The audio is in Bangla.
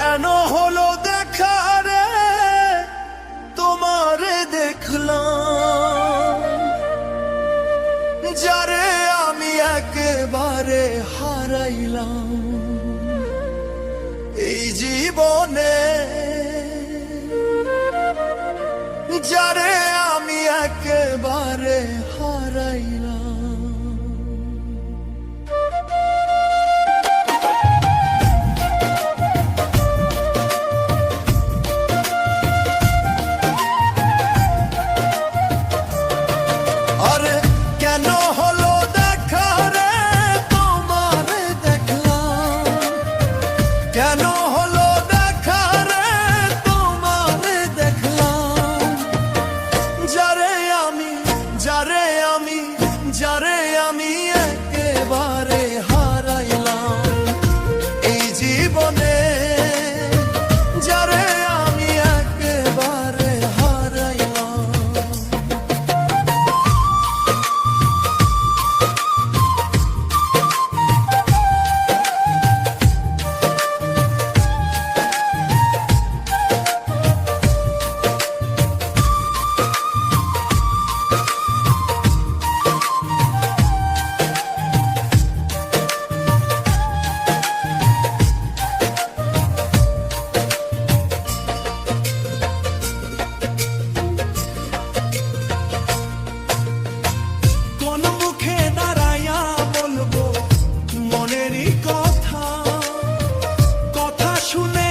কেন হলো দেখা রে তোমারে দেখলাম, যারে আমি একেবারে হারাইলাম এই জীবনে, যারে আমি একেবারে হারাইলাম। আরে কেন হলো দেখা রে তোমারে দেখলাম, কেন হলো দেখা রে তোমারে দেখলাম, যারে আমি যারে আমি যারে আমি একেবারে হারাইলাম এই জীবনে, যারে আমি একেবারে হারাইলাম। কোন মুখে দাঁড়াইয়া বলবো মনেরই কথা, কথা শুনে